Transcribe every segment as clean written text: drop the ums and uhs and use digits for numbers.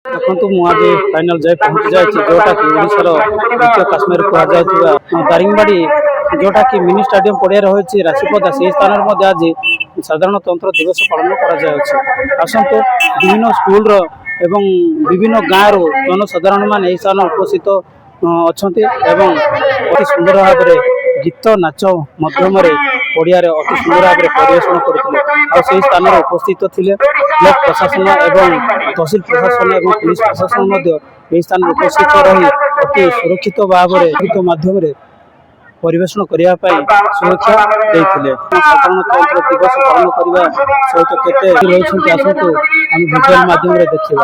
देखो मुझे फाइनाल जाए पहुंची जाए जोटा कि ओडिशार द्वितीय काश्मीर कहुए दारिंगबाड़ी जोटा कि मिनी स्टाडियम पड़िया रही राशीपदा से स्थान में आज साधारणतंत्र दिवस पालन करसतु विभिन्न स्कूल एवं विभिन्न गाँव जनसाधारण मान स्थान उपस्थित अच्छा अति सुंदर भाव में गीत नाच मध्यम पड़िया अति सुंदर भाव में परिवेशन करते स्थान उपस्थित थे ब्लॉक प्रशासन एवं तहसिल प्रशासन एवं पुलिस प्रशासन स्थान उपस्थित रही अति सुरक्षित भाव में माध्यम परिवेशन करने सुरक्षा देते साधारणतंत्र दिवस पालन करने सहित केते रही आसतु आम विजुअल माध्यम देखिए।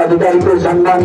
अधिकारी को सम्मान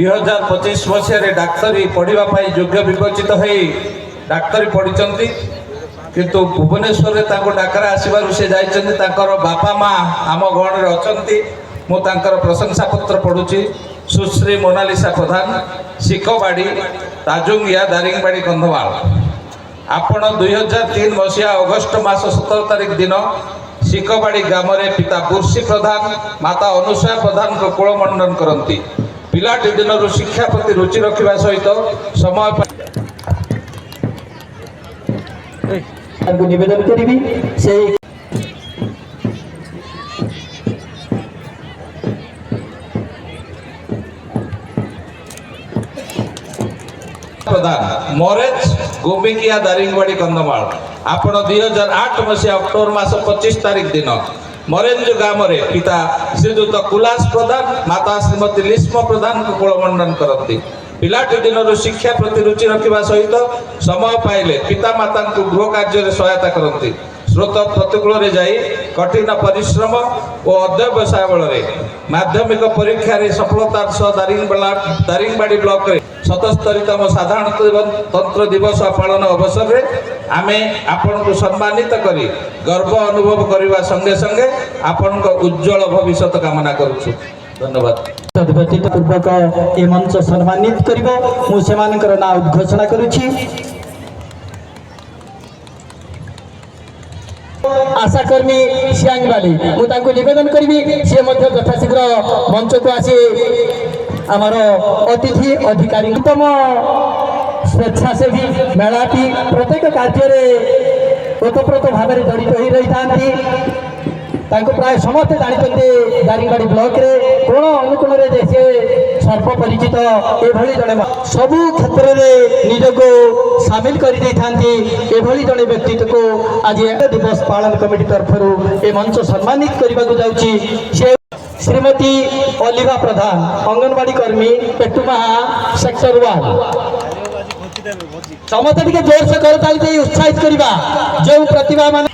हजार 25 मसीह डाक्तरी पढ़ापी योग्य विवेचित हो डाक्तरी पढ़ी किंतु भुवनेश्वर डाकरा आसबार से जाइए बापा माँ आम गण अच्छा प्रशंसा पत्र पढ़ुची सुश्री मोनालिसा प्रधान शिखबाड़ी ताजुंगिया दारिंगबाड़ी कंधमाल आपण 2003 मसीहा अगस्ट मास 17 तारिख दिन शिकबाड़ी ग्राम पिता बुर्सी प्रधान माता अनुसया प्रधान को कुलमंडन करती। पिलाटी दिन शिक्षा प्रति रुचि रखा सहित समय निवेदन करी से प्रधान मोरेज गोबिकिया दारिंगबाड़ी कंधमाल आपण 2008 मसीहा अक्टोबर मास 25 तारिख दिन मरेंज ग्राम पिता श्रीजुत कुलास प्रधान माता श्रीमती लिस्म प्रधान को कुलमंडन करती। पिलाटी दिन शिक्षा प्रति रुचि रखा सहित समय पाइले पिता माता को गृह कार्य सहायता करती। स्रोत प्रतिकूल जाई कठिन परिश्रम और अध्यवसाय बल माध्यमिक परीक्षा सफलतार सह दारिंगबाड़ी ब्लॉक रे 77तम साधारणतंत्र दिवस पालन अवसर में आमे आपण को सम्मानित करी गर्व अनुभव करने संगे संगे आपण को उज्जवल भविष्य कामना करुछु। धन्यवाद। तद्व्यतीत पूर्वक ए मंच सम्मानित करिवो मु सेमानकर ना घोषणा करूछि। आशाकर्मी सियांगबाली मुझे निवेदन करी सी यथाशीघ्र मंच को आसी आमर अतिथि अधिकारी तम स्वेच्छासेवी मेलाटी प्रत्येक कार्य ओतप्रोत भाव में जड़ित हो रही था। प्राय समस्ते जानते दारिंगबाड़ी ब्लॉक रे कोण अनुकूल से सर्वपरिचित एभली जड़े सबू क्षेत्र में निजको सामिल कर जड़े व्यक्तित्व को आज दिवस पालन कमिटी तरफ ए मंच सम्मानित करने को जाऊँगी। श्रीमती अलिभा प्रधान अंगनवाड़ी कर्मी पेटुमाहा सेक्टर 1 समस्त टे जोर से करताली उत्साहित करवा जो प्रतिभा मान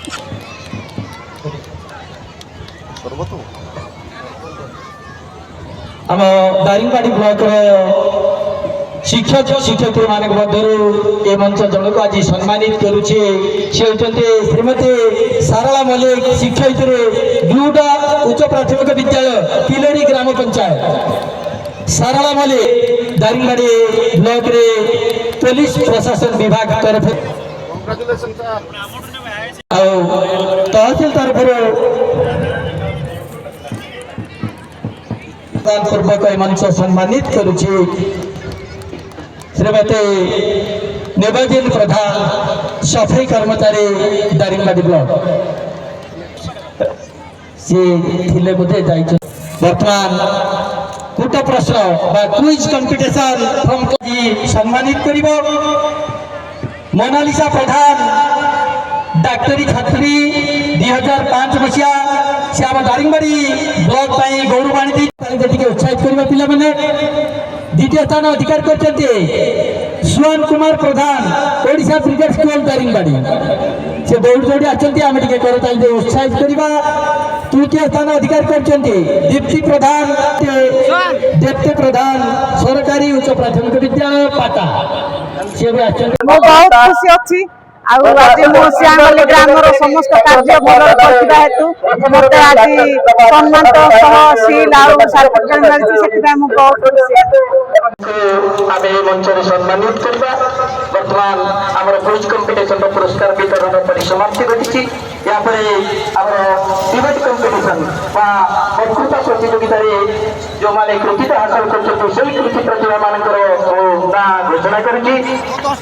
आम दारिंगबाड़ी ब्लॉक शिक्षक शिक्षयित्री मान मध्य ए मंच जनक आज सम्मानित करुचे सी होती श्रीमती सारला मल्लिक शिक्षयित्री ग्लूडा उच्च प्राथमिक विद्यालय तिलोड़ी ग्राम पंचायत सारला मल्लिक दारिंगबाड़ी ब्लॉक रे पुलिस प्रशासन विभाग तरफ तहसील तरफ पूर्वक मंच सम्मानित करुचे श्रीमती निबंजन प्रधान सफाई कर्मचारी दारिंगबाड़ी ब्लॉक सी थिले बोधे बर्तमान कूट प्रश्न क्विज कंपिटिशन फ्रॉम सम्मानित करिब मोनालिसा प्रधान डाक्टरी छात्री 2005 मसीहा से आम दारिंगबाड़ी ब्लॉक गौरवाणी उत्साहित करवा पिला माने द्वितीय स्थान अधिकार करते सुवन कुमार प्रधान ओडिशा क्रिकेट स्कूल दारिंगबाड़ी से दौड़ दौड़ी आछंती आमे टिके करताली उत्साहित करवा। तृतीय स्थान अधिकार करते दीप्ति प्रधान सरकारी उच्च प्राथमिक विद्यालय पाटा से भी आछंती। बहुत खुशी अच्छी आज मुझे ग्रामर समस्त कार्य भल करता हेतु मत आज सम्मान सील सर्टिफिकेट मिली से बहुत खुशी मंच सम्मानित करवा। बर्तमान आम क्विज कंपिटिशन पुरस्कार वितरण परिसमाप्ति घटी डिबेट कंपिटिशन वक्तृता प्रतियोगिता जो मैंने कृति हासिल कर कृति प्रतिभा मान घोषणा कर